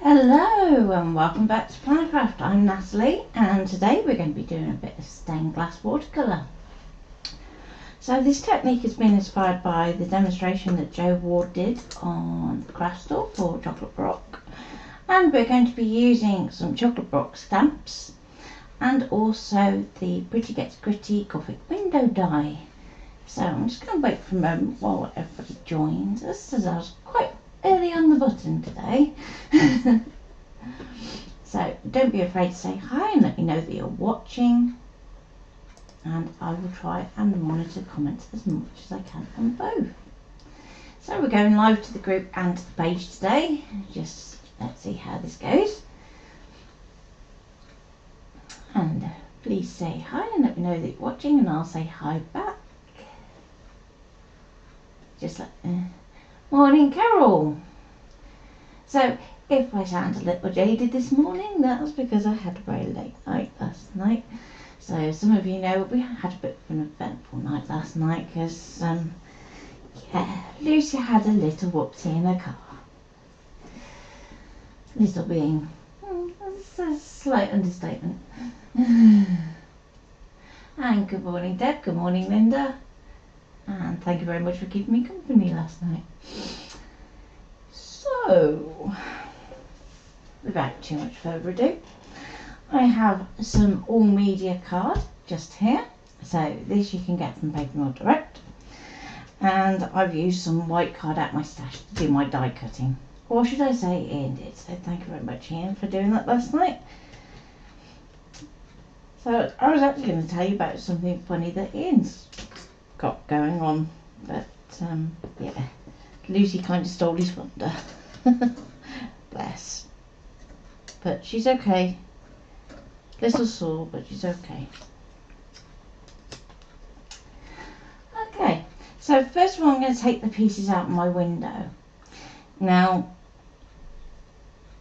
Hello and welcome back to Plannercraft. I'm Natalie and today we're going to be doing a bit of stained glass watercolour. So this technique has been inspired by the demonstration that Joe Ward did on the craft store for Chocolate Baroque, and we're going to be using some Chocolate Baroque stamps and also the Pretty Gets Gritty Gothic Window die. So I'm just going to wait for a moment while everybody joins us, as I was quite early on the button today. So don't be afraid to say hi and let me know that you're watching, and I will try and monitor comments as much as I can on both. So we're going live to the group and to the page today. Just let's see how this goes, and please say hi and let me know that you're watching and I'll say hi back. Just like morning Carol. So if I sound a little jaded this morning, that's because I had a very late night last night. So some of you know we had a bit of an eventful night last night because Lucy had a little whoopsie in her car. Little being a slight understatement. And good morning Deb, good morning Linda, and thank you very much for keeping me company last night. So without too much further ado, I have some all media card just here. So this you can get from Paper Mill Direct, and I've used some white card out my stash to do my die cutting, or should I say Ian did. So thank you very much Ian for doing that last night. So I was actually going to tell you about something funny that Ian's got going on, but yeah, Lucy kind of stole his thunder. Bless. But she's okay. Little sore, but she's okay. Okay, so first of all I'm going to take the pieces out of my window. Now,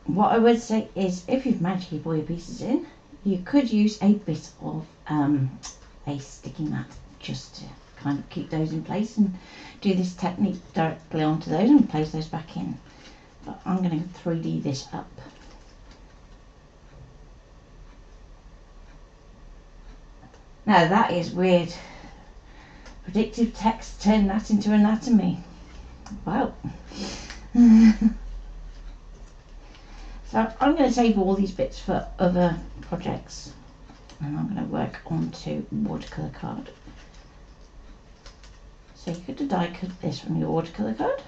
what I would say is if you've managed to keep all your pieces in, you could use a bit of a sticky mat just to kind of keep those in place and do this technique directly onto those and place those back in. But I'm going to 3D this up. Now that is weird. Predictive text turned that into anatomy. Wow. So I'm going to save all these bits for other projects, and I'm going to work onto watercolour card. So you could die cut this from your watercolour card.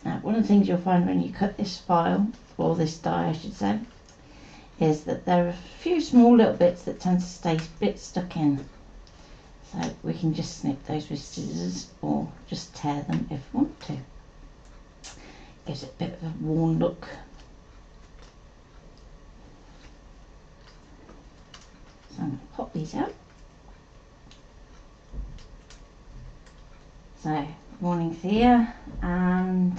Now one of the things you'll find when you cut this file, or this die I should say, is that there are a few small little bits that tend to stay a bit stuck in. So we can just snip those with scissors or just tear them if we want to. Gives it a bit of a worn look. So I'm going to pop these out. So morning Thea, and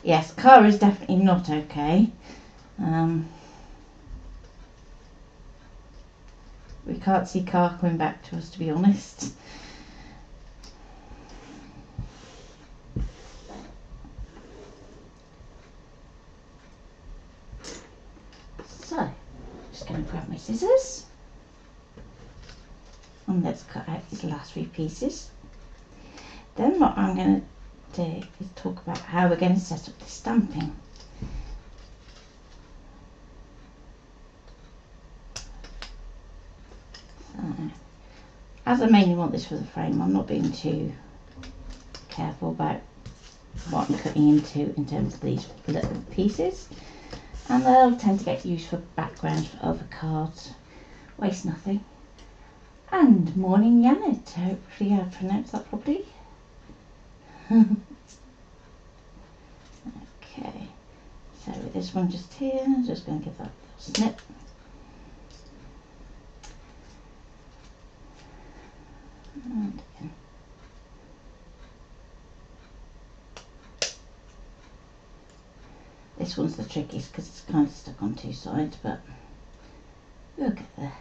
yes, car is definitely not okay. We can't see car coming back to us, to be honest. So, just going to grab my scissors and let's cut out these last three pieces. Then what I'm going to do is talk about how we're going to set up the stamping. So, as I mainly want this for the frame, I'm not being too careful about what I'm cutting into in terms of these little pieces, and they'll tend to get used for backgrounds for other cards. Waste nothing. And morning Janet, hopefully I pronounced that properly. Okay, so with this one just here, I'm just going to give that a little snip. And again. This one's the trickiest because it's kind of stuck on two sides, but we'll get there.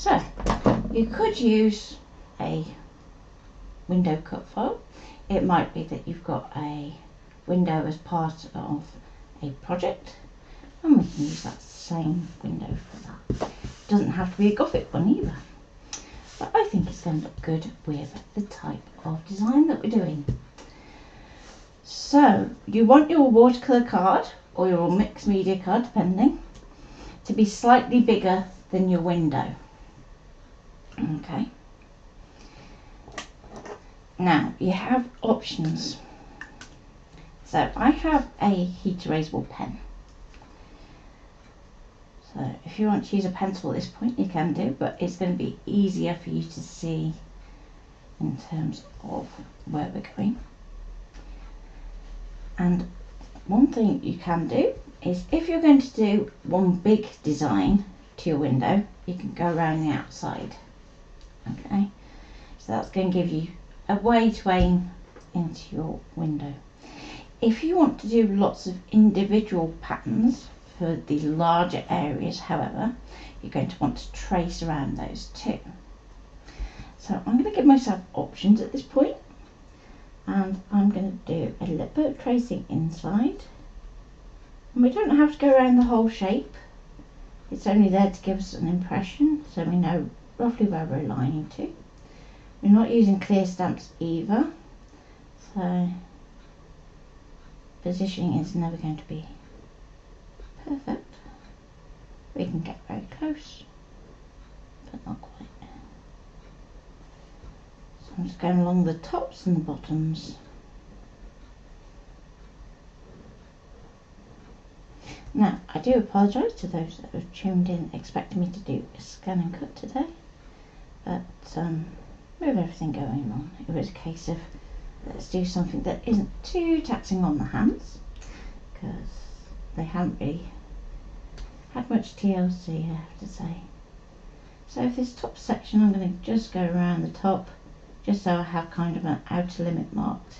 So you could use a window cut file. It might be that you've got a window as part of a project, and we can use that same window for that. It doesn't have to be a Gothic one either, but I think it's going to look good with the type of design that we're doing. So you want your watercolour card or your mixed media card, depending, to be slightly bigger than your window. Okay. Now you have options. So I have a heat erasable pen. So if you want to use a pencil at this point, you can do, but it's going to be easier for you to see in terms of where we're going. And one thing you can do is, if you're going to do one big design to your window, you can go around the outside. Okay, so that's going to give you a way to aim into your window. If you want to do lots of individual patterns for the larger areas, however, you're going to want to trace around those too. So I'm going to give myself options at this point, and I'm going to do a little bit of tracing inside. And we don't have to go around the whole shape. It's only there to give us an impression, so we know roughly where we're aligning to. We're not using clear stamps either, so positioning is never going to be perfect. We can get very close, but not quite. So I'm just going along the tops and the bottoms. Now, I do apologise to those that have tuned in expecting me to do a scan and cut today, but with everything going on, it was a case of let's do something that isn't too taxing on the hands, because they haven't really had much TLC, I have to say. So for this top section, I'm going to just go around the top, just so I have kind of an outer limit marked.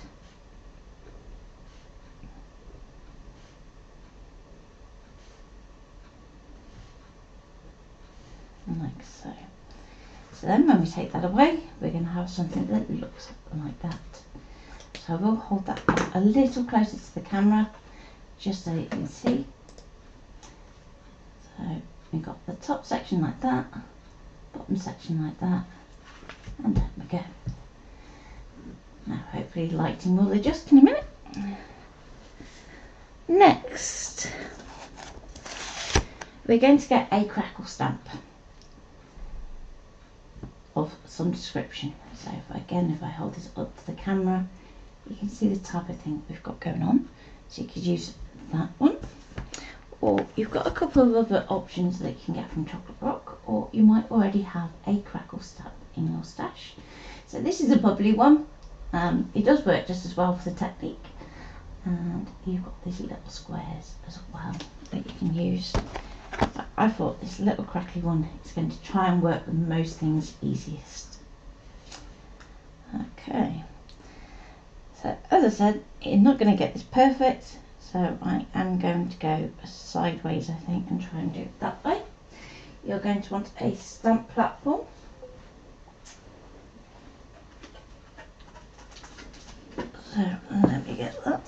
Like so. So then when we take that away, we're going to have something that looks like that. So I will hold that a little closer to the camera, just so you can see. So we've got the top section like that, bottom section like that, and there we go. Now hopefully lighting will adjust in a minute. Next, we're going to get a crackle stamp of some description. So if I hold this up to the camera, you can see the type of thing we've got going on. So you could use that one, or you've got a couple of other options that you can get from Chocolate Baroque, or you might already have a crackle stamp in your stash. So this is a bubbly one. It does work just as well for the technique, and you've got these little squares as well that you can use. I thought this little crackly one is going to try and work with most things easiest. Okay, so as I said, you're not going to get this perfect, so I am going to go sideways, I think, and try and do it that way. You're going to want a stamp platform. So let me get that.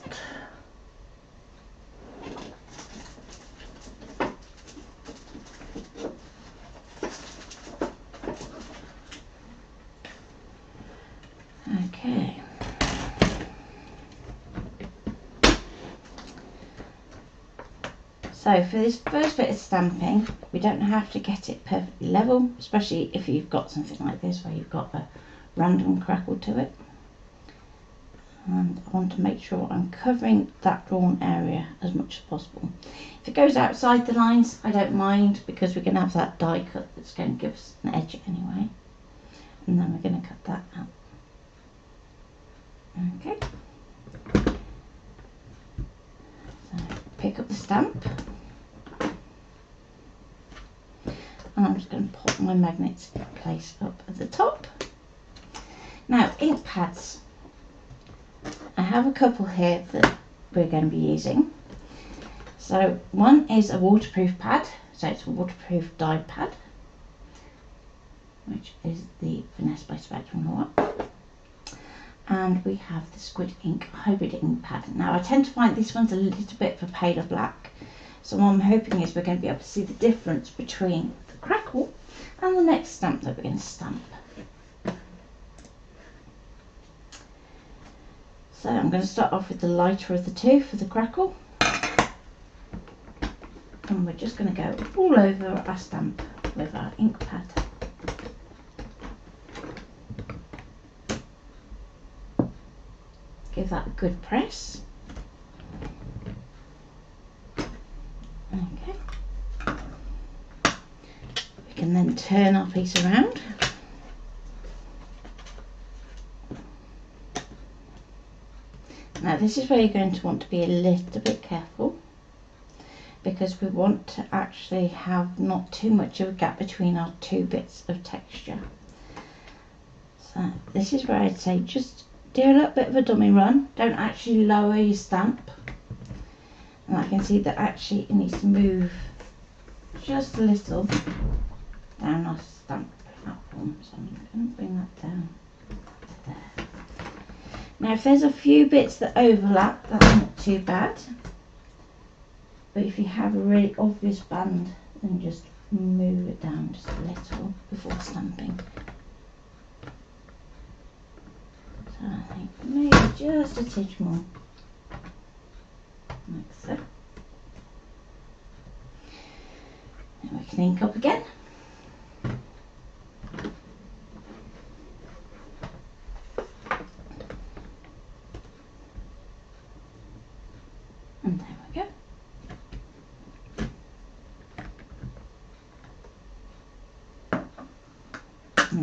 Okay. So for this first bit of stamping, we don't have to get it perfectly level, especially if you've got something like this where you've got a random crackle to it. And I want to make sure I'm covering that drawn area as much as possible. If it goes outside the lines, I don't mind, because we're going to have that die cut that's going to give us an edge anyway. And then we're going to cut that out. Okay. So pick up the stamp. And I'm just going to pop my magnets in place up at the top. Now, ink pads. I have a couple here that we're going to be using. So one is a waterproof pad, so it's a waterproof die pad. which is the Finesse by Spectrum Noir. And we have the Squid Ink Hybrid Ink Pad. Now I tend to find this one's a little bit for paler black, so what I'm hoping is we're going to be able to see the difference between the Crackle and the next stamp that we're going to stamp. So I'm going to start off with the lighter of the two for the Crackle, and we're just going to go all over our stamp with our ink pad. Give that a good press. Okay. We can then turn our piece around. Now this is where you're going to want to be a little bit careful, because we want to actually have not too much of a gap between our two bits of texture. So this is where I'd say just do a little bit of a dummy run. Don't actually lower your stamp. And I can see that actually it needs to move just a little down our stamp platform. So I'm going to bring that down to there. Now if there's a few bits that overlap, that's not too bad. But if you have a really obvious band, then just move it down just a little before stamping. So I think maybe just a tidge more, like so. Then we can ink up again. And there we go.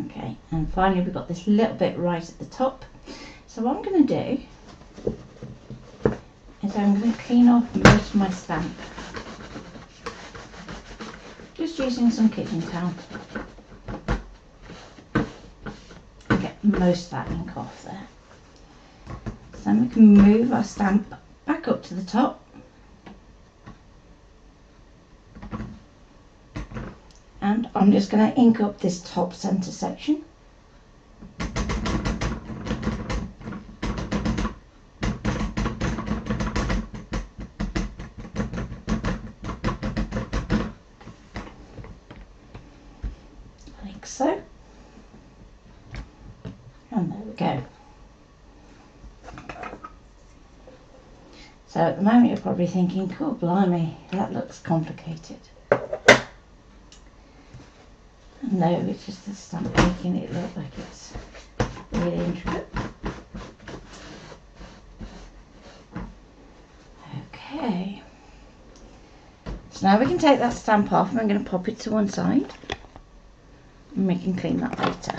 Okay, and finally we've got this little bit right at the top. So what I'm going to do is I'm going to clean off most of my stamp, just using some kitchen towel, and get most of that ink off there. So then we can move our stamp back up to the top, and I'm just going to ink up this top centre section. Like so. And there we go. So at the moment you're probably thinking, oh blimey, that looks complicated. No, it's just the stamp making it look like it's really intricate. Okay. So now we can take that stamp off, and I'm going to pop it to one side, and we can clean that later.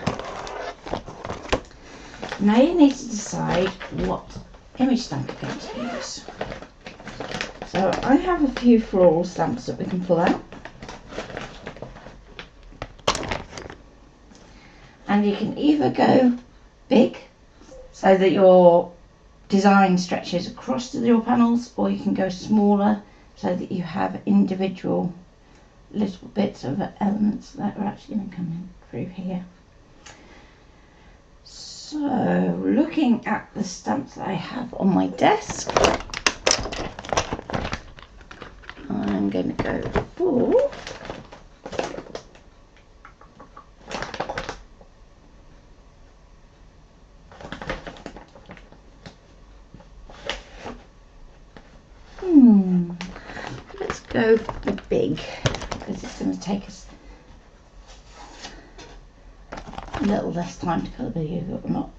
Now you need to decide what image stamp you're going to use. So I have a few floral stamps that we can pull out. And you can either go big, so that your design stretches across to your panels, or you can go smaller, so that you have individual little bits of elements that are actually going to come in through here. So looking at the stamps that I have on my desk, I'm going to go for let's go for big, because it's going to take us a little less time to colour, believe it or not.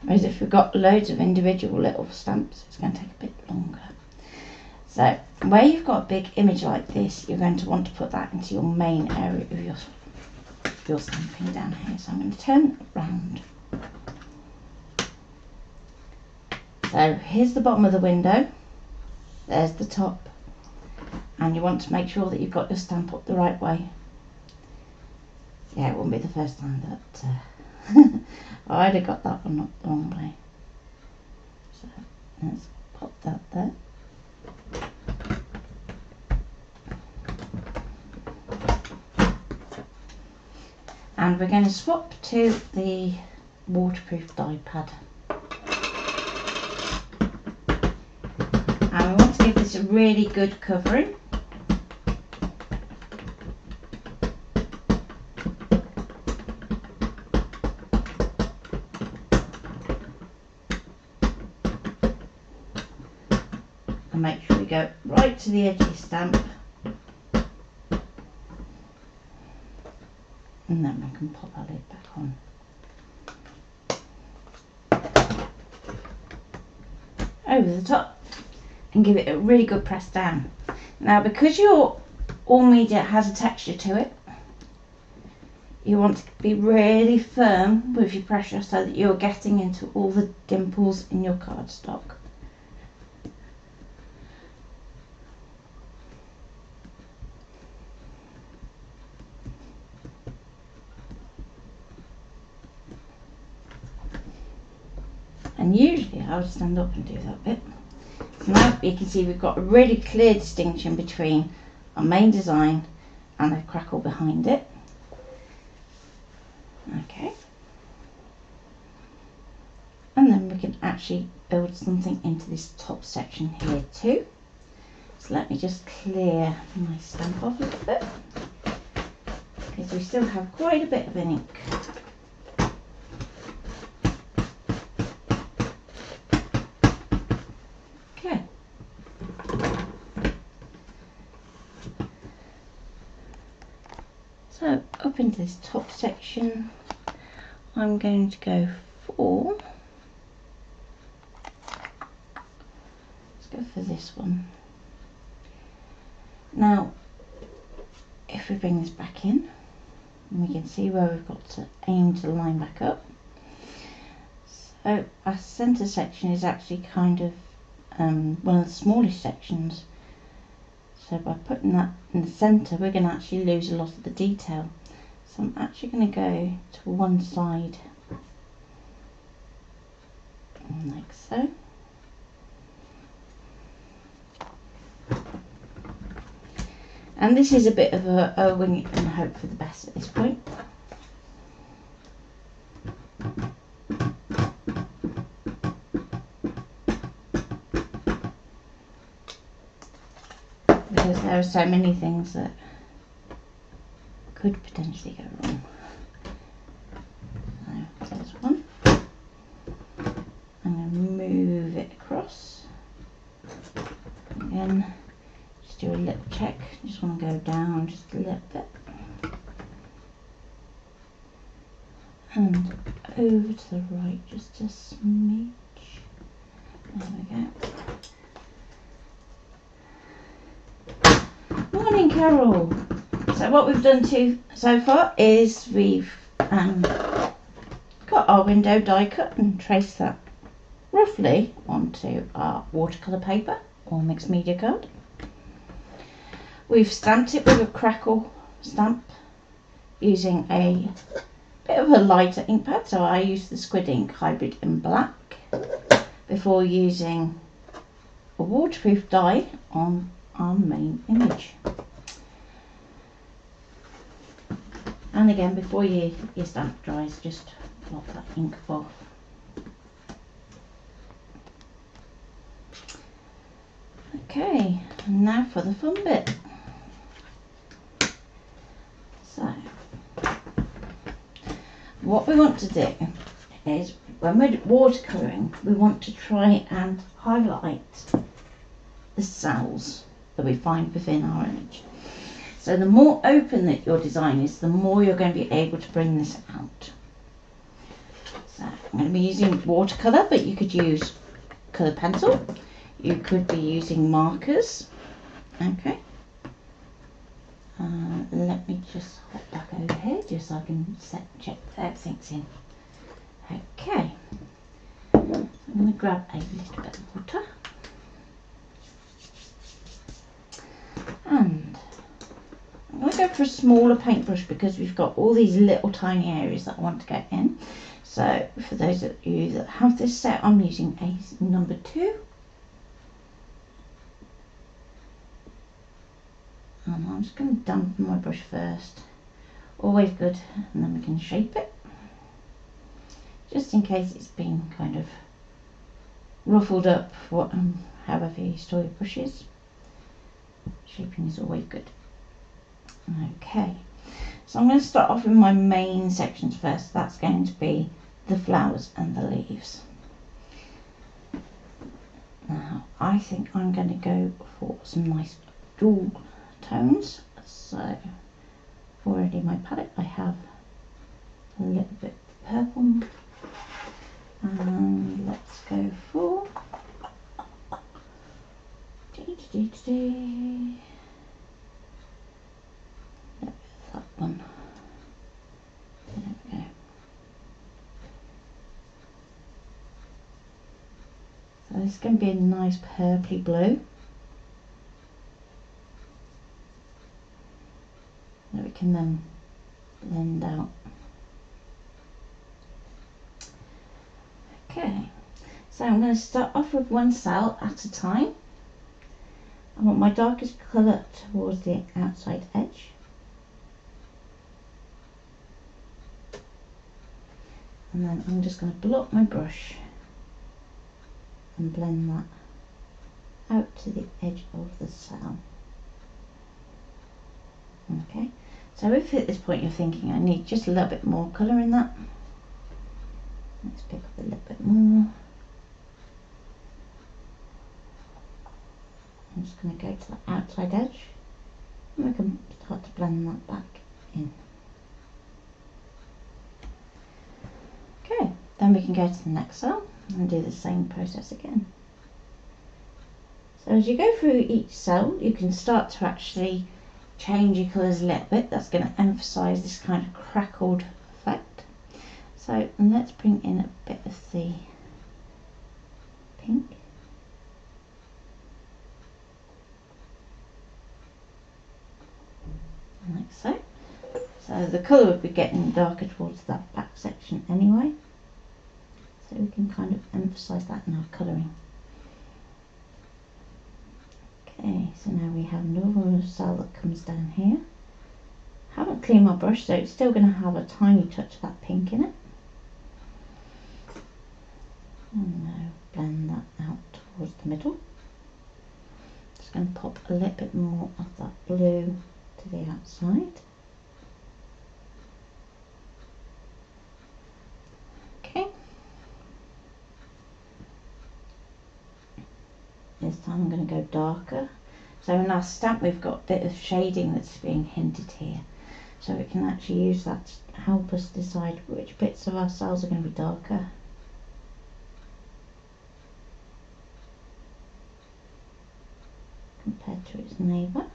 Whereas if we've got loads of individual little stamps, it's going to take a bit longer. So where you've got a big image like this, you're going to want to put that into your main area of your stamping down here. So I'm going to turn it round. So here's the bottom of the window, there's the top, and you want to make sure that you've got your stamp up the right way. Yeah, it won't be the first time that I'd have got that one up the wrong way. So let's pop that there. and we're going to swap to the waterproof die pad. And we want to give this a really good covering. And make sure we go right to the edge of the stamp. And then we can pop our lid back on. Over the top and give it a really good press down. Now, because your all media has a texture to it, you want to be really firm with your pressure so that you're getting into all the dimples in your cardstock. And usually I would stand up and do that bit. Now you can see we've got a really clear distinction between our main design and the crackle behind it. Okay. And then we can actually build something into this top section here too. So let me just clear my stamp off a little bit, because we still have quite a bit of ink. So up into this top section, I'm going to go for, let's go for this one. Now, if we bring this back in, we can see where we've got to aim to line back up. So our centre section is actually kind of one of the smallest sections. So by putting that in the centre, we're going to actually lose a lot of the detail. So I'm actually going to go to one side, like so. And this is a bit of a wing it and hope for the best at this point. Because there are so many things that could potentially go wrong. So there's one. I'm going to move it across. Again, just do a little check. Just want to go down just a little bit. And over to the right just a smidge. There we go. Morning, Carol. So what we've done so far is we've got our window die cut and traced that roughly onto our watercolour paper or mixed media card. We've stamped it with a Crackle stamp using a bit of a lighter ink pad, so I used the Squid Ink Hybrid in black before using a waterproof die on our main image. And again, before your stamp dries, just blot that ink off. Okay, and now for the fun bit. So, what we want to do is, when we're watercolouring, we want to try and highlight the cells that we find within our image. So the more open that your design is, the more you're going to be able to bring this out. So I'm going to be using watercolour, but you could use colour pencil. You could be using markers. Okay. Let me just hop back over here just so I can check that everything's in. Okay. I'm going to grab a little bit of water. And I'm going to go for a smaller paintbrush because we've got all these little tiny areas that I want to get in. So for those of you that have this set, I'm using a number 2. And I'm just going to dampen my brush first always good. And then we can shape it, just in case it's been kind of ruffled up, however you store your brushes. Shaping is always good. Okay, so I'm going to start off with my main sections first. That's going to be the flowers and the leaves. Now I think I'm going to go for some nice dual tones. So already in my palette I have a little bit of purple, and let's go for that one. There we go. So this is going to be a nice purpley blue that we can then blend out. Okay, so I'm going to start off with one cell at a time. I want my darkest colour towards the outside edge. And then I'm just going to block my brush and blend that out to the edge of the cell. Okay, so if at this point you're thinking I need just a little bit more colour in that, let's pick up a little bit more. I'm just going to go to the outside edge and we can start to blend that back in. Okay, then we can go to the next cell and do the same process again. So as you go through each cell, you can start to actually change your colours a little bit. That's going to emphasise this kind of crackled effect. So let's bring in a bit of the pink. Like so. So the colour would be getting darker towards that back section anyway. So we can kind of emphasise that in our colouring. Okay, so now we have another cell that comes down here. Haven't cleaned my brush, so it's still going to have a tiny touch of that pink in it. And now blend that out towards the middle. Just going to pop a little bit more of that blue to the outside. Okay. This time I'm going to go darker. So in our stamp we've got a bit of shading that's being hinted here. So we can actually use that to help us decide which bits of our cells are going to be darker. Compared to its neighbour.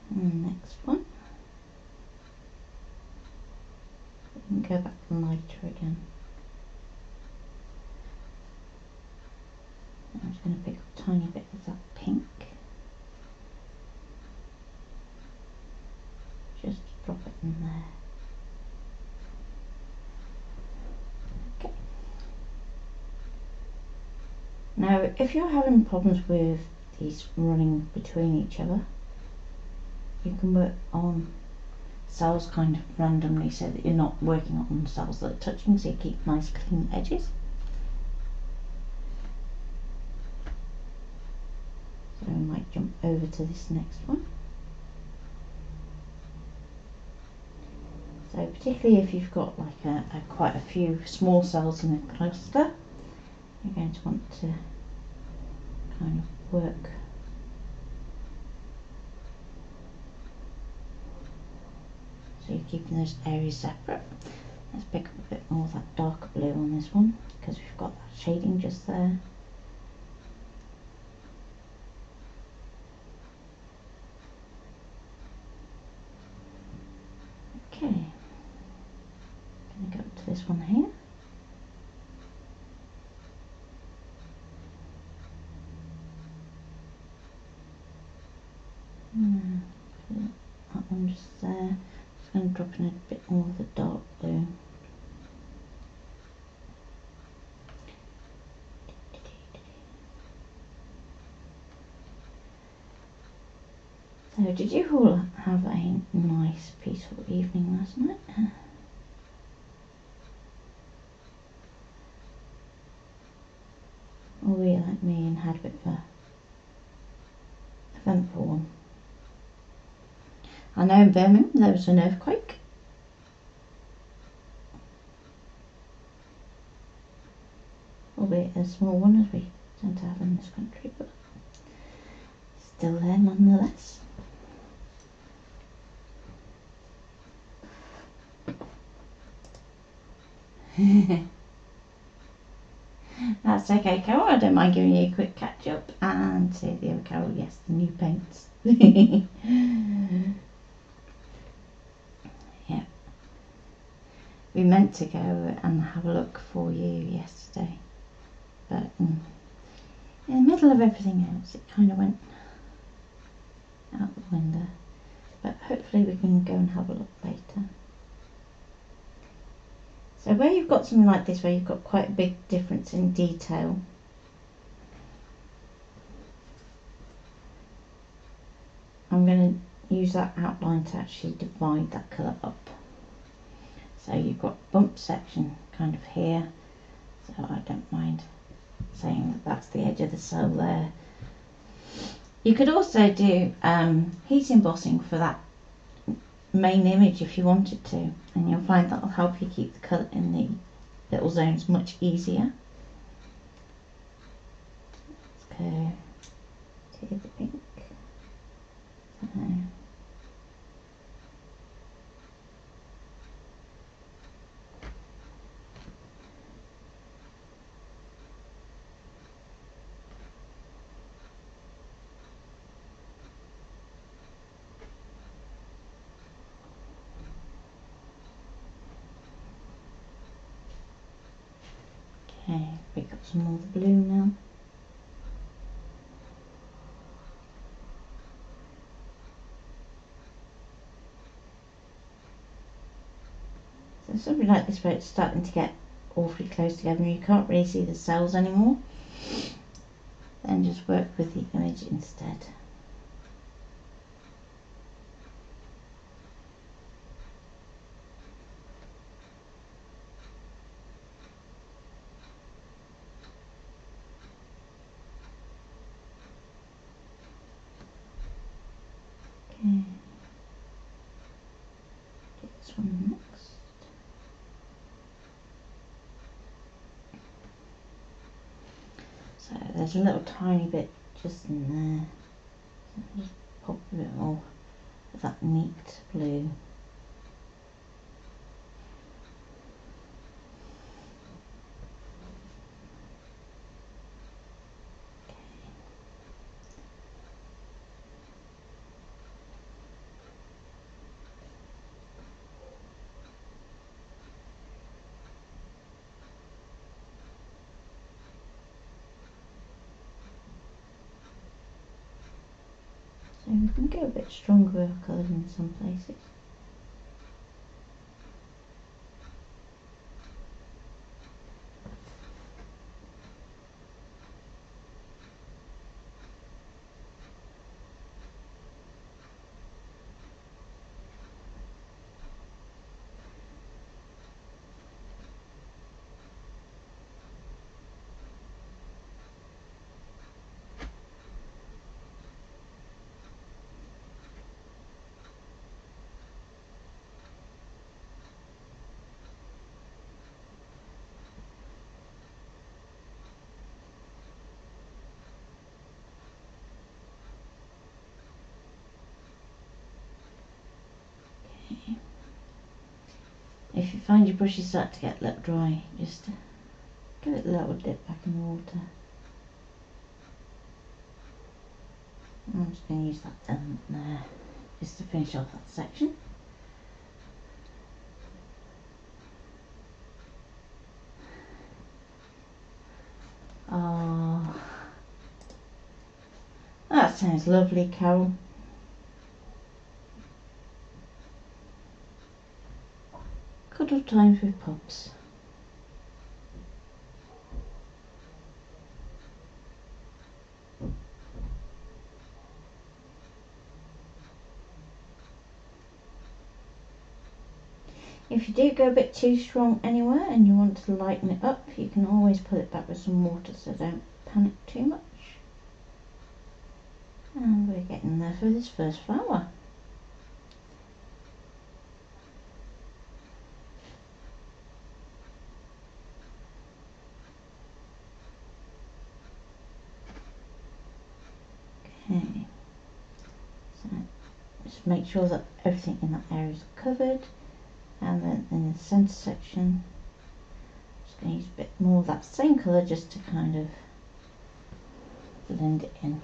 And the next one. We can go back lighter again. I'm just going to pick up a tiny bit of that pink. Just drop it in there. Okay. Now if you're having problems with these running between each other, you can work on cells kind of randomly so that you're not working on cells that are touching, so you keep nice clean edges. So we might jump over to this next one. So particularly if you've got like quite a few small cells in a cluster, you're going to want to kind of work so you're keeping those areas separate. Let's pick up a bit more of that darker blue on this one because we've got that shading just there. Okay, going to go up to this one here. That one just there. Just going to drop in a bit more of the dark blue. So, did you all have a nice, peaceful evening last night? Or were you like me and had a bit of a eventful one? I know in Birmingham there was an earthquake. Albeit a small one, as we tend to have in this country, but still there nonetheless. That's okay, Carol. I don't mind giving you a quick catch up. And say the other Carol, yes, the new paints. Yeah. We meant to go and have a look for you yesterday, but in the middle of everything else, it kind of went out the window. But hopefully we can go and have a look later. So where you've got something like this, where you've got quite a big difference in detail, I'm going to use that outline to actually divide that colour up. So you've got bump section kind of here, so I don't mind saying that that's the edge of the cell there. You could also do heat embossing for that main image if you wanted to, and you'll find that will help you keep the colour in the little zones much easier. Let's go to the pink. Okay, pick up some more blue now. So something like this where it's starting to get awfully close together and you can't really see the cells anymore, then just work with the image instead. Okay, do this one next. So there's a little tiny bit just in there. So I'll just pop a bit more of that neat blue. So we can get a bit stronger colour in some places. If you find your brushes start to get a little dry, just give it a little dip back in the water. I'm just going to use that down there just to finish off that section. Oh, that sounds lovely, Carol. Cuddle times with pups. If you do go a bit too strong anywhere and you want to lighten it up, you can always pull it back with some water, so don't panic too much. And we're getting there for this first flower. Okay, so just make sure that everything in that area is covered, and then in the centre section, I'm just going to use a bit more of that same colour just to kind of blend it in.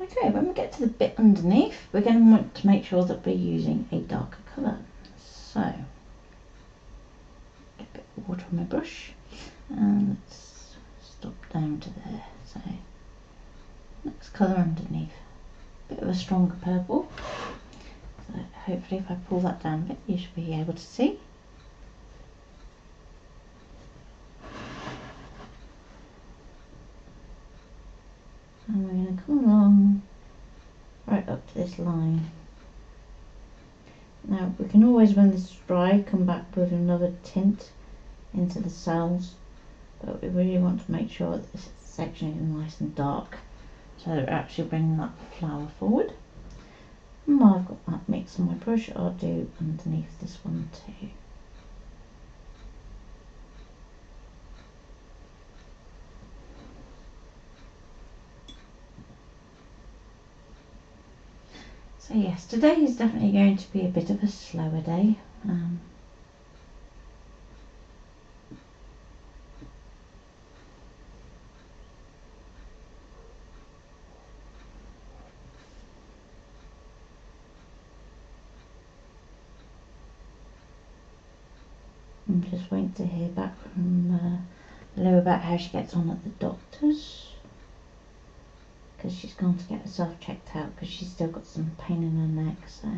Okay, when we get to the bit underneath, we're going to want to make sure that we're using a darker colour. So, get a bit of water on my brush, and let's stop down to there. So, next colour underneath, a bit of a stronger purple. So hopefully if I pull that down a bit, you should be able to see. And we're going to come along right up to this line. Now we can always, when this is dry, come back with another tint into the cells, but we really want to make sure that this section is nice and dark, so that we're actually bringing that flower forward. And while I've got that mix on my brush, I'll do underneath this one too. So yes, today is definitely going to be a bit of a slower day. I'm just waiting to hear back from Lou about how she gets on at the doctor's, because she's gone to get herself checked out because she's still got some pain in her neck. So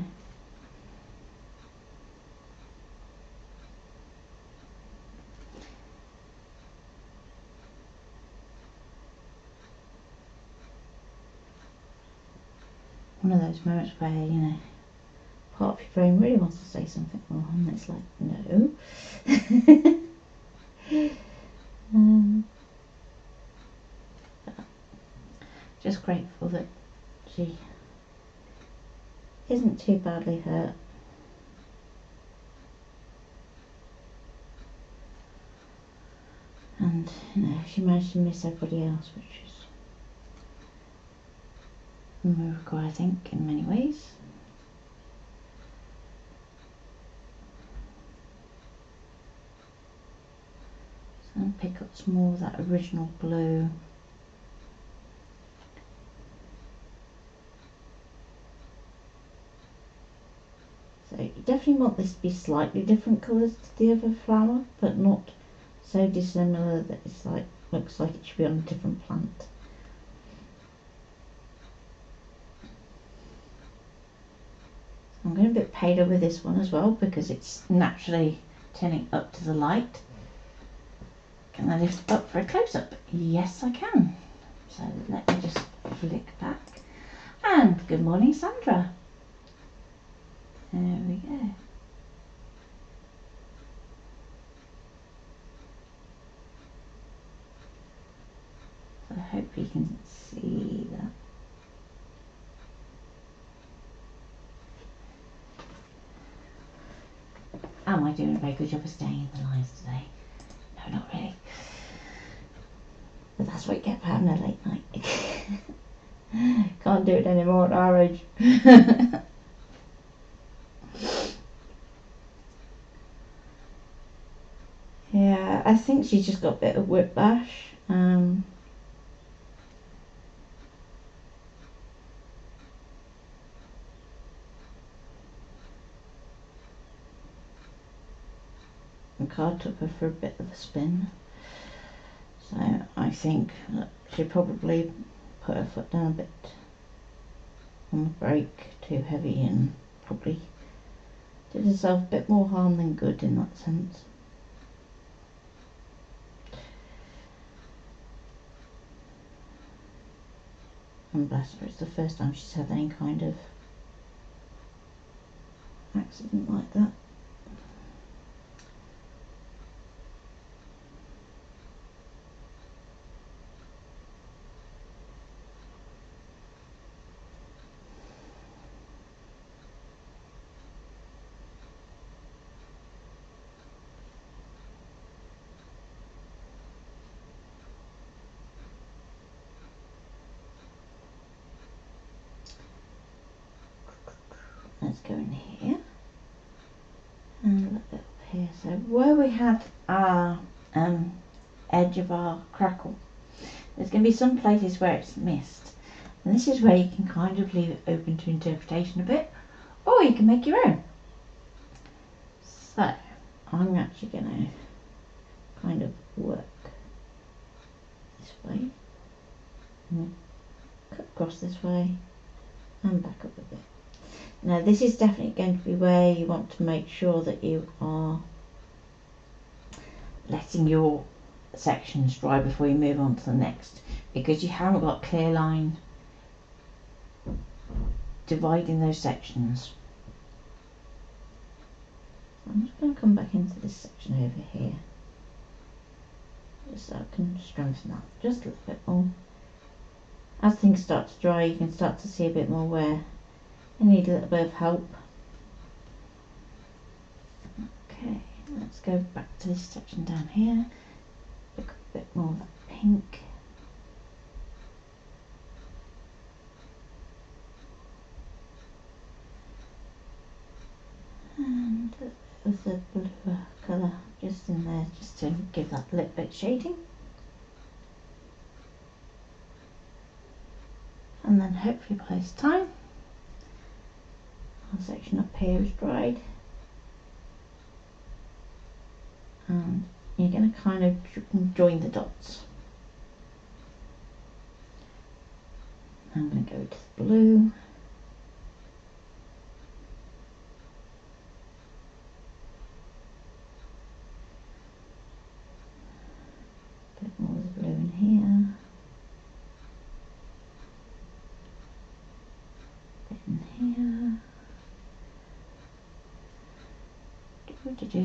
one of those moments where, you know, part of your brain really wants to say something more, and it's like, no. Just grateful that she isn't too badly hurt. And, you know, she managed to miss everybody else, which is a miracle, I think, in many ways. So I'll pick up some more of that original blue. So you definitely want this to be slightly different colours to the other flower, but not so dissimilar that it's like, looks like it should be on a different plant. I'm going a bit paler with this one as well because it's naturally turning up to the light. Can I lift up for a close-up? Yes, I can. So let me just flick back. And good morning, Sandra. There we go. So I hope you can see that. Am I doing a very good job of staying in the lines today? No, not really. But that's what you get for having a late night. Can't do it anymore at our age. Yeah, I think she's just got a bit of whiplash. The car took her for a bit of a spin, so I think that she probably put her foot down a bit on the brake too heavy and probably did herself a bit more harm than good in that sense. And bless her, it's the first time she's had any kind of accident like that. Let's go in here and look up here. So where we had our edge of our crackle, there's going to be some places where it's missed, and this is where you can kind of leave it open to interpretation a bit, or you can make your own. So I'm actually going to kind of work this way, and cut across this way and back up a bit. Now this is definitely going to be where you want to make sure that you are letting your sections dry before you move on to the next, because you haven't got a clear line dividing those sections. I'm just going to come back into this section over here, just so I can strengthen that just a little bit more. As things start to dry, you can start to see a bit more where I need a little bit of help. Okay, let's go back to this section down here. Look a bit more of that pink. And a bit of the bluer colour just in there, just to give that a little bit shading. And then hopefully by this time, our section up here is dried, and you're going to kind of join the dots. I'm going to go to the blue, a bit more of the blue in here, a bit in here. Do.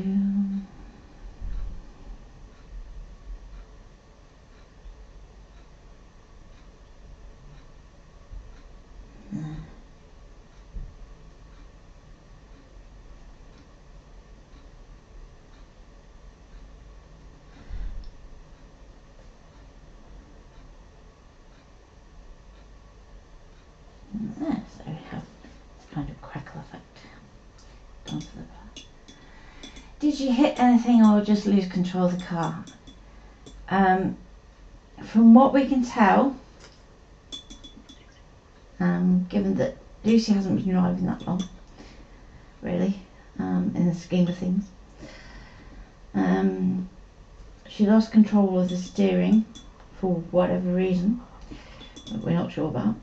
There, so we have this kind of crackle effect onto the back. Did you hit anything or just lose control of the car? From what we can tell, given that Lucy hasn't been driving that long, really, in the scheme of things, she lost control of the steering for whatever reason that we're not sure about.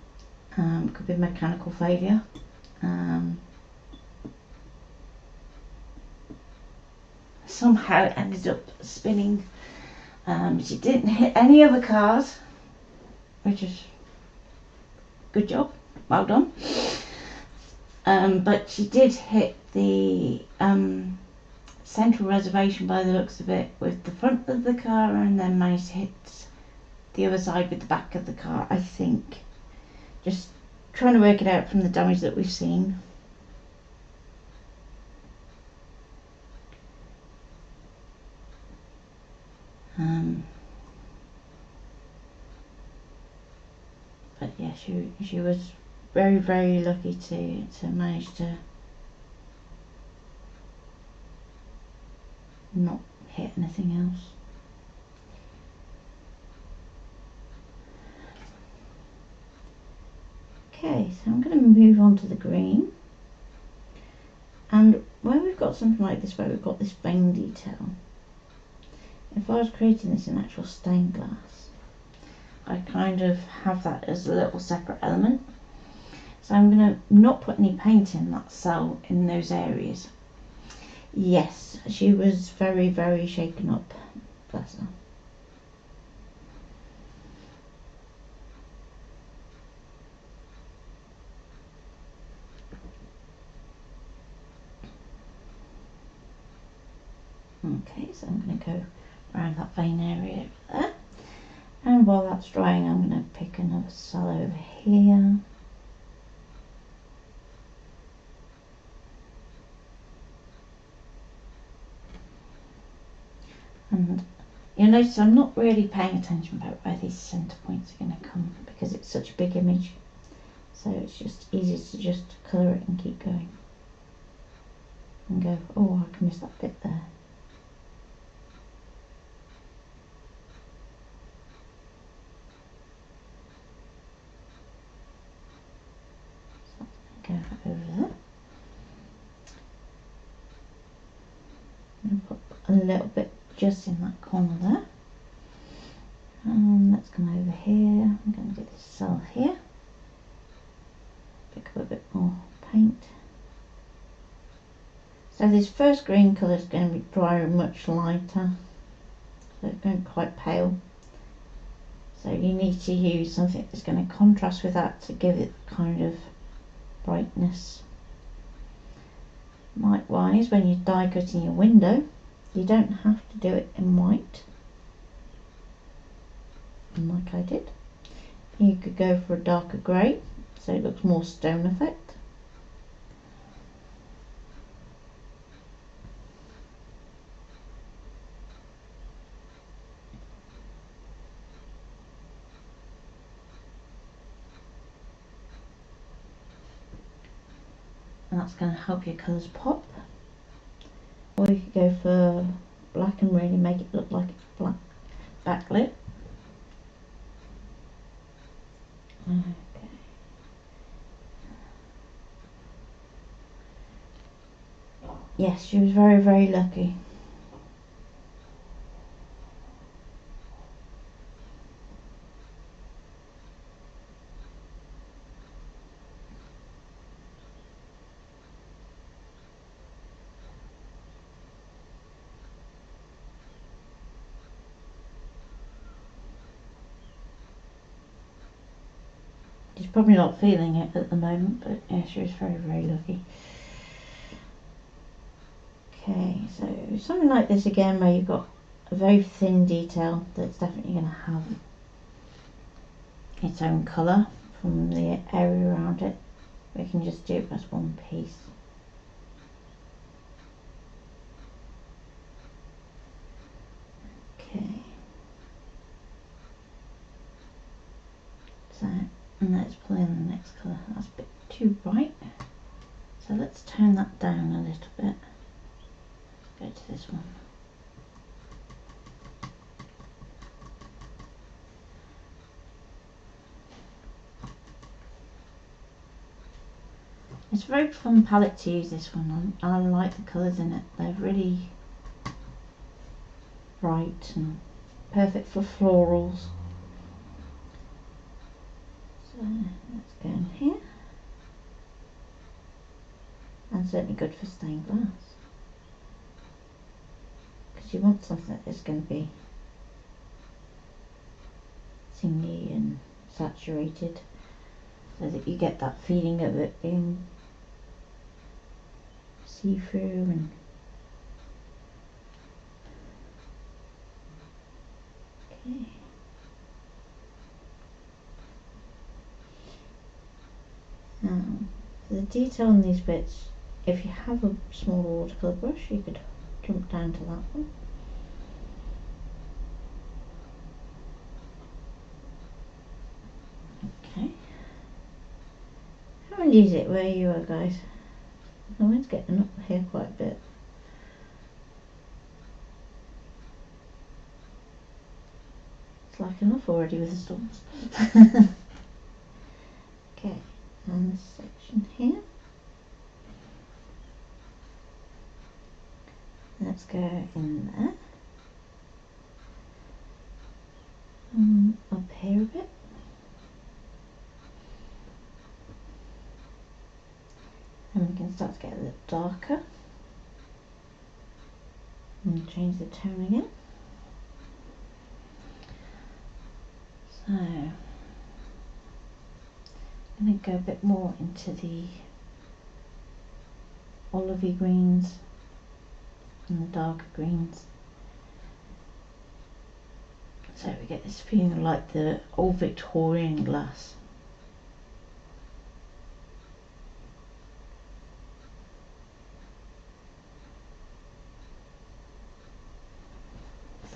Could be mechanical failure. Somehow it ended up spinning. She didn't hit any other cars, which is good job, well done. But she did hit the central reservation by the looks of it with the front of the car, and then managed to hit the other side with the back of the car, I think. Just trying to work it out from the damage that we've seen. But yeah, she was very, very lucky to manage to not hit anything else. Okay, so I'm going to move on to the green, and where we've got something like this where we've got this vein detail, if I was creating this in actual stained glass, I kind of have that as a little separate element. So I'm going to not put any paint in that cell in those areas. Yes, she was very, very shaken up, bless her. I'm going to go around that vein area over there. And while that's drying, I'm going to pick another cell over here. And you'll notice I'm not really paying attention about where these centre points are going to come because it's such a big image. So it's just easier to just colour it and keep going. And go, oh, I can miss that bit there. So go over there. And put a little bit just in that corner there. And let's come over here. I'm going to get this cell here. Pick up a bit more paint. So this first green colour is going to be drying much lighter. So it's going quite pale. So you need to use something that's going to contrast with that to give it kind of brightness. Likewise, when you're die cutting your window, you don't have to do it in white, like I did. You could go for a darker grey, so it looks more stone effect. And that's going to help your colours pop. Or you could go for black and really make it look like it's black backlit. Okay. Yes, she was very, very lucky. She's probably not feeling it at the moment, but yeah, she was very, very lucky. Okay, so something like this again where you've got a very thin detail that's definitely going to have its own colour from the area around it. We can just do it as one piece. Okay. So, and let's pull in the next colour. That's a bit too bright. So let's tone that down a little bit. Let's go to this one. It's a very fun palette to use, this one. I like the colours in it. They're really bright and perfect for florals. So let's go in here. And certainly good for stained glass. Because you want something that's going to be tingy and saturated, so that you get that feeling of it being see-through and okay. For the detail on these bits, if you have a small watercolour brush, you could jump down to that one. Okay. How windy is it where you are, guys? The wind's getting up here quite a bit. It's like enough already with the storms. Okay, and this section here. Let's go in there. Up here a bit. And we can start to get a little darker. And change the tone again. So, I'm going to go a bit more into the olivey greens and the darker greens. So we get this feeling like the old Victorian glass.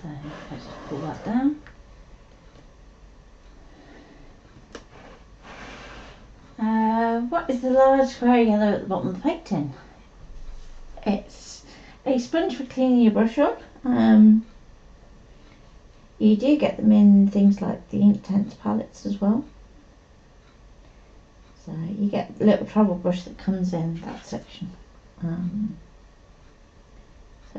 So let's just pull that down. What is the large square yellow at the bottom of the painting? It's a sponge for cleaning your brush on. You do get them in things like the Inktense palettes as well. So you get a little travel brush that comes in that section. So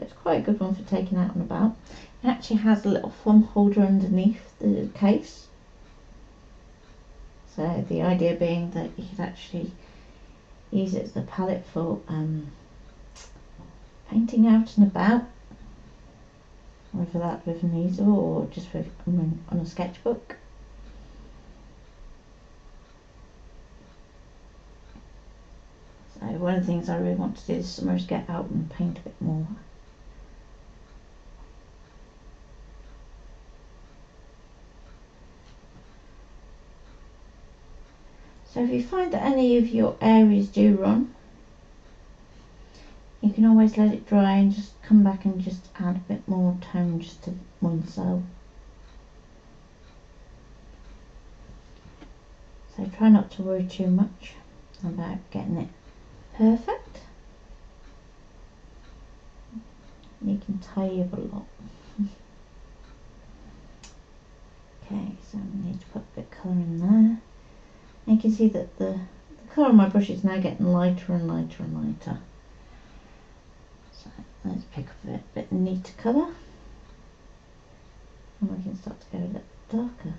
it's quite a good one for taking out and about. It actually has a little thumb holder underneath the case. So the idea being that you could actually use it as a palette for painting out and about, whether that's with an easel or just for on a sketchbook. So one of the things I really want to do this summer is get out and paint a bit more. So if you find that any of your areas do run, you can always let it dry and just come back and just add a bit more tone just to one cell. So try not to worry too much about getting it perfect. You can tie up a lot. Okay, so we need to put a bit of colour in there. And you can see that the colour on my brush is now getting lighter and lighter and lighter. So let's pick up a bit neater colour. And we can start to go a little darker.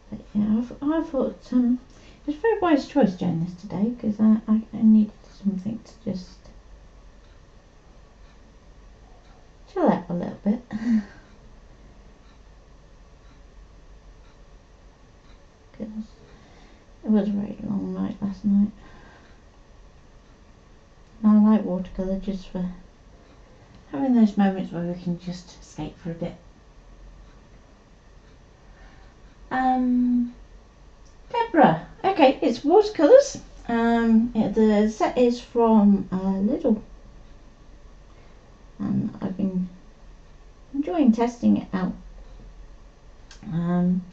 But yeah, I thought it was a very wise choice doing this today, because I needed something to just chill out a little bit. Because it was a very long night last night. And I like watercolour just for having those moments where we can just escape for a bit. Deborah. Okay, it's watercolours. The set is from Lidl. And I've been enjoying testing it out. I'm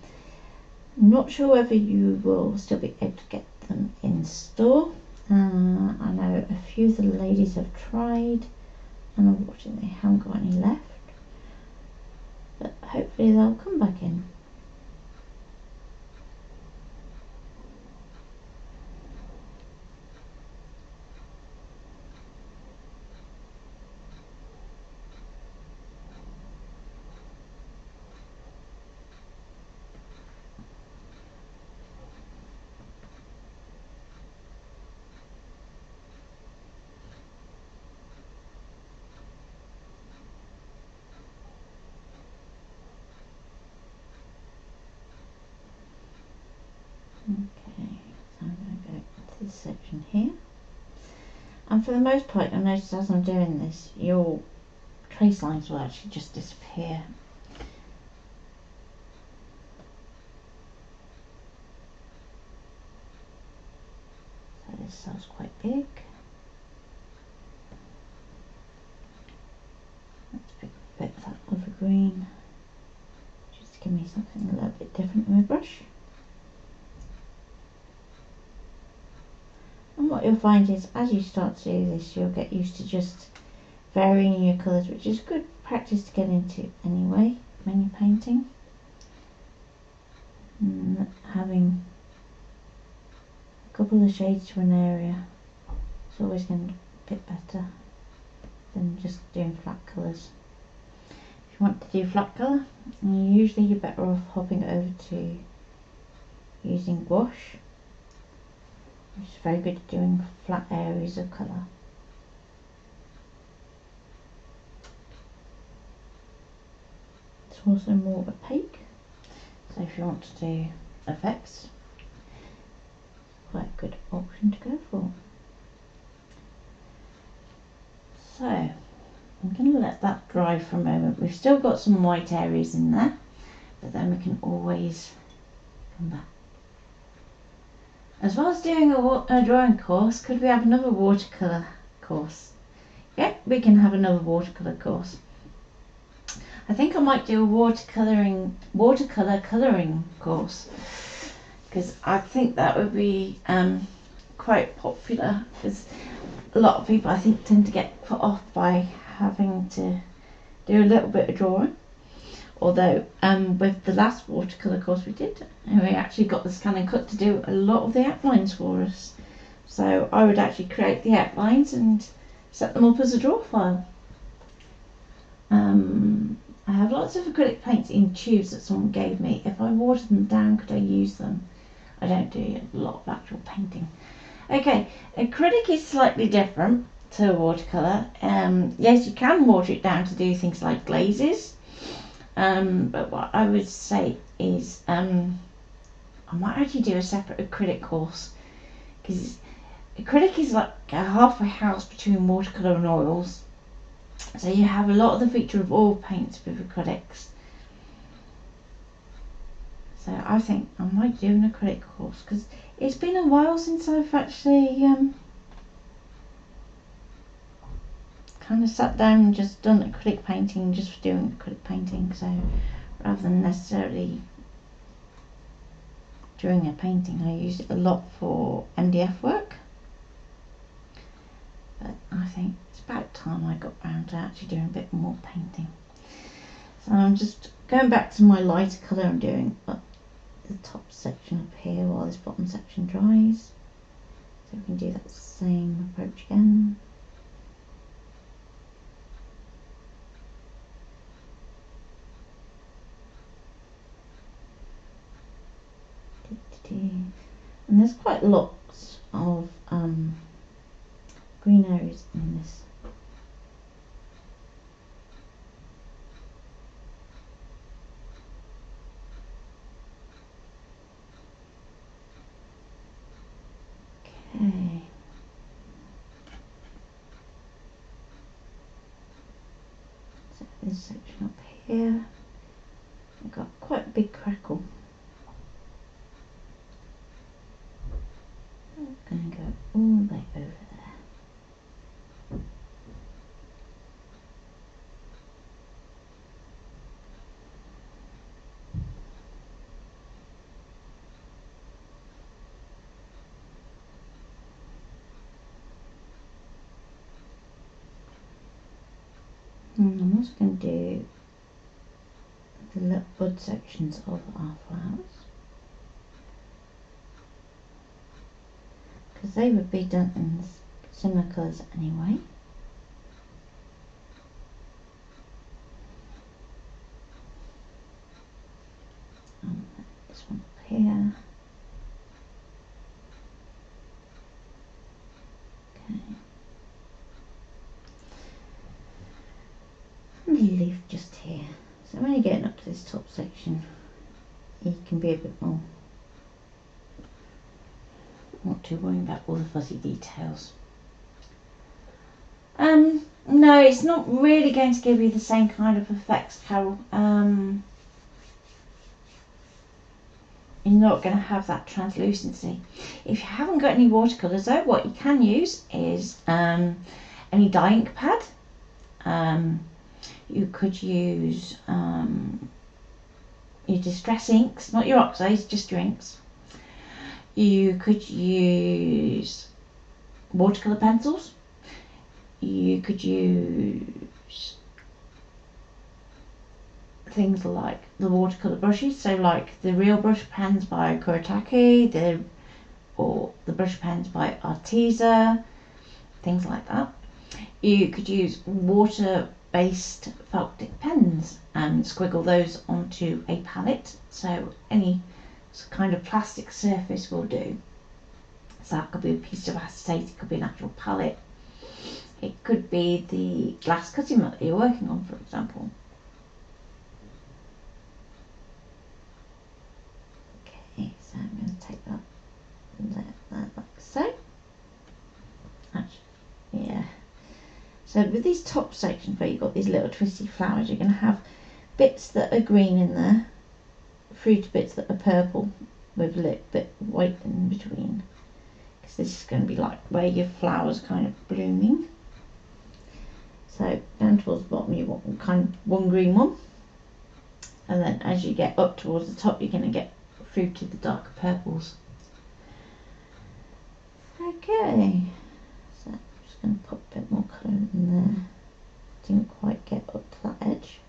not sure whether you will still be able to get them in store. I know a few of the ladies have tried, and unfortunately they haven't got any left, but hopefully they'll come back in. Okay, so I'm going to go to this section here, and for the most part you'll notice as I'm doing this your trace lines will actually just disappear. So this cell's quite big. Let's pick up a bit of that other green just to give me something a little bit different with my brush. And what you'll find is as you start to do this you'll get used to just varying your colours, which is good practice to get into anyway when you're painting. And having a couple of shades to an area is always going to be a bit better than just doing flat colours. If you want to do flat colour, usually you're better off hopping over to using gouache, which is very good at doing flat areas of colour. It's also more opaque, so if you want to do effects, quite a good option to go for. So I'm going to let that dry for a moment. We've still got some white areas in there, but then we can always come back. As well as doing a drawing course, could we have another watercolour course? Yeah, we can have another watercolour course. I think I might do a watercolour colouring course, because I think that would be quite popular, because a lot of people I think tend to get put off by having to do a little bit of drawing. Although with the last watercolour course we did, and we actually got the scan and cut to do a lot of the outlines for us. So I would actually create the outlines and set them up as a draw file. I have lots of acrylic paints in tubes that someone gave me. If I watered them down, could I use them? I don't do a lot of actual painting. Okay, acrylic is slightly different to watercolour. Yes, you can water it down to do things like glazes. But what I would say is I might actually do a separate acrylic course, because acrylic is like a halfway house between watercolour and oils. So you have a lot of the feature of oil paints with acrylics. So I think I might do an acrylic course, because it's been a while since I've actually kind of sat down and just done acrylic painting just for doing acrylic painting. So rather than necessarily doing a painting, I use it a lot for MDF work. But I think it's about time I got round to actually doing a bit more painting. So I'm just going back to my lighter colour and doing up the top section up here while this bottom section dries. So we can do that same approach again. And there's quite lots of green areas in this. Okay. So this section up here, I've got quite a big crackle. I'm going to go all the way over there. And I'm also going to do the little bud sections of our flowers, because they would be done in similar colours anyway. This one up here. Okay. And the leaf just here. So when you're getting up to this top section, you can be a bit more, not too worried about all the fuzzy details. No, it's not really going to give you the same kind of effects, Carol. You're not going to have that translucency. If you haven't got any watercolours though, what you can use is any dye ink pad. You could use your distress inks, not your oxides, just your inks. You could use watercolour pencils. You could use things like the watercolour brushes, so like the real brush pens by Kuretake, or the brush pens by Arteza, things like that. You could use water-based felt tip pens and squiggle those onto a palette, so any kind of plastic surface will do. So that could be a piece of acetate, it could be an actual palette, it could be the glass cutting mat that you're working on, for example. So with these top sections where you've got these little twisty flowers, you're going to have bits that are green in there, through to bits that are purple with a little bit white in between. Because this is going to be like where your flowers kind of blooming. So down towards the bottom you want one green one. And then as you get up towards the top you're going to get through to the darker purples. Okay, so I'm just going to put a bit more colour in there. Didn't quite get up to that edge.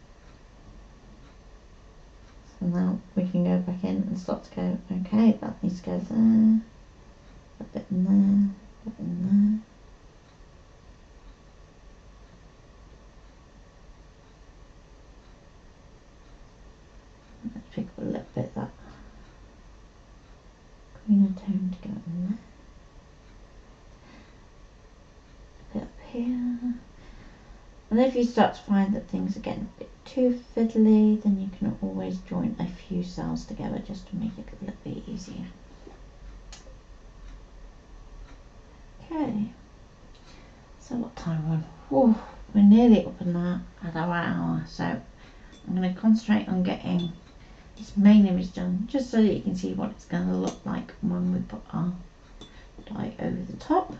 So now we can go back in and start to go, okay, that needs to go there, a bit in there, a bit in there. Let's pick up a little bit of that greener tone to go in there. A bit up here. And if you start to find that things are getting a bit too fiddly, then you can always join a few cells together just to make it a little bit easier. Okay, so what time are we on? Oh, we're nearly up in that at our hour, so I'm going to concentrate on getting this main image done just so that you can see what it's going to look like when we put our dye over the top.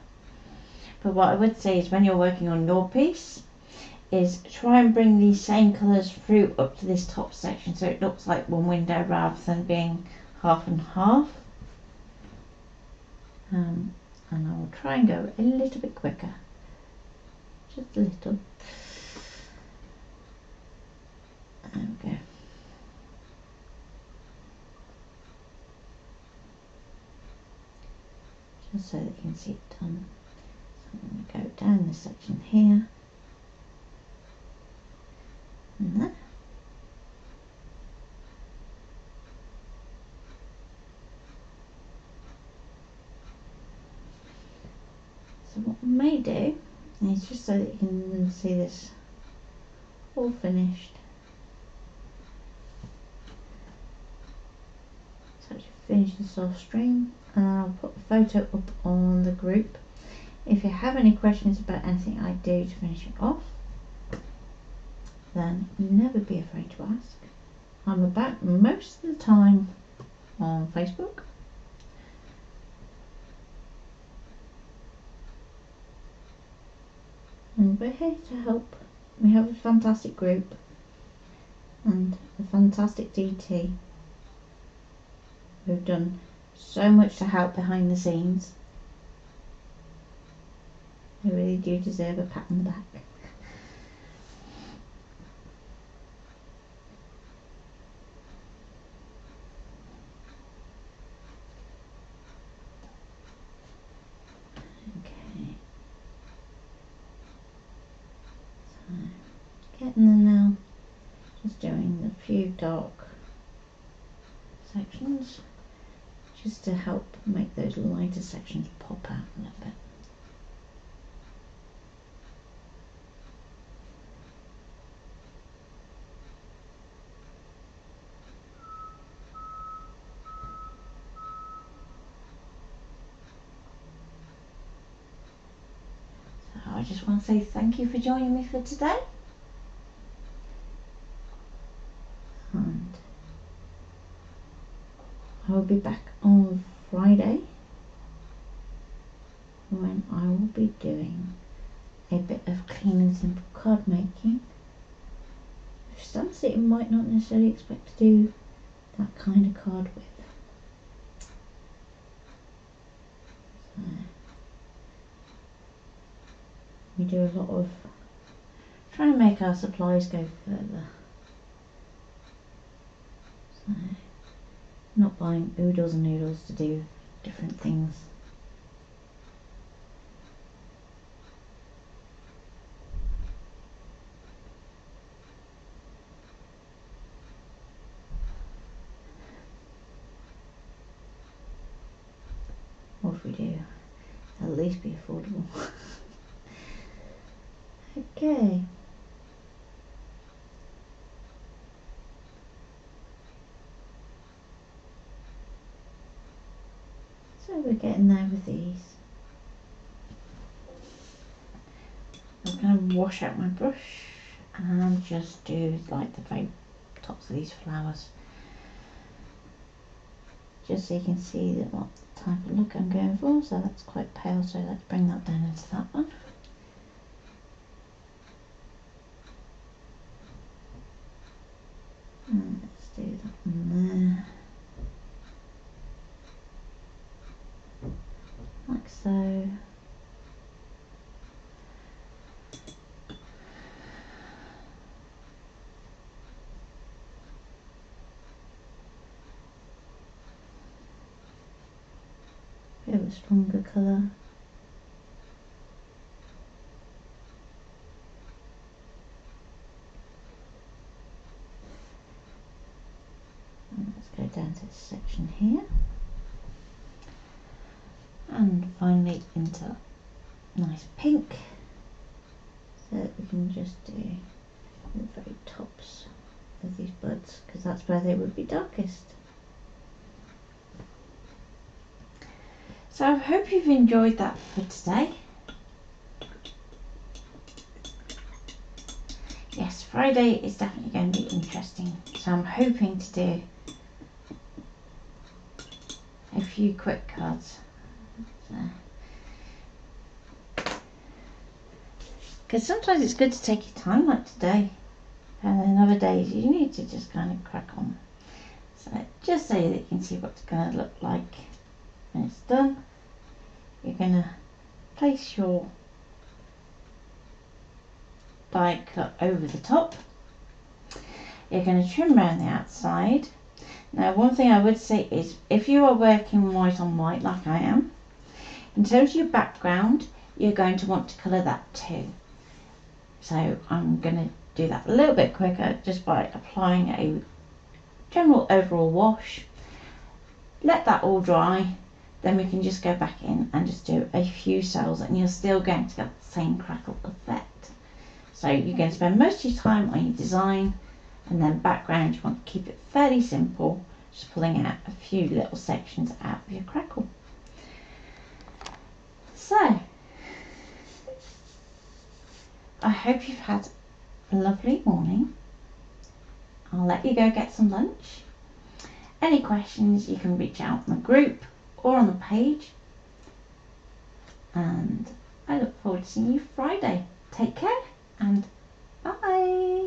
But what I would say is when you're working on your piece, is try and bring these same colours through up to this top section so it looks like one window rather than being half and half. And I will try and go a little bit quicker, just a little. There we go. Just so that you can see it done. So I'm going to go down this section here. And there. So what I may do is just so that you can see this all finished. So actually finish this off stream and I'll put the photo up on the group. If you have any questions about anything I do to finish it off, then never be afraid to ask. I'm about most of the time on Facebook. And we're here to help. We have a fantastic group and a fantastic DT who've done so much to help behind the scenes. They really do deserve a pat on the back. Getting there now, just doing a few dark sections just to help make those lighter sections pop out a little bit. So I just want to say thank you for joining me for today. And I'll be back on Friday when I will be doing a bit of clean and simple card making. Stamps that you might not necessarily expect to do that kind of card with. So we do a lot of trying to make our supplies go further. So not buying oodles and noodles to do different things. Or if we do, at least be affordable. Okay. So we're getting there with these. I'm going to wash out my brush and just do like the very tops of these flowers, just so you can see what type of look I'm going for. So that's quite pale, so let's bring that down into that one. And let's do that one there, like so. Bit of a stronger colour. And let's go down to this section here. And finally into nice pink, so that we can just do the very tops of these buds, because that's where they would be darkest. So I hope you've enjoyed that for today. Yes, Friday is definitely going to be interesting, so I'm hoping to do a few quick cards. Because sometimes it's good to take your time, like today, and then other days you need to just kind of crack on. So just so that you can see what it's going to look like when it's done, you're going to place your die cut over the top. You're going to trim around the outside. Now, one thing I would say is, if you are working white on white like I am, in terms of your background, you're going to want to colour that too. So I'm going to do that a little bit quicker just by applying a general overall wash. Let that all dry, then we can just go back in and just do a few cells, and you're still going to get the same crackle effect. So you're going to spend most of your time on your design, and then background you want to keep it fairly simple, just pulling out a few little sections out of your crackle. So I hope you've had a lovely morning. I'll let you go get some lunch. Any questions, you can reach out in the group or on the page, and I look forward to seeing you Friday. Take care and bye.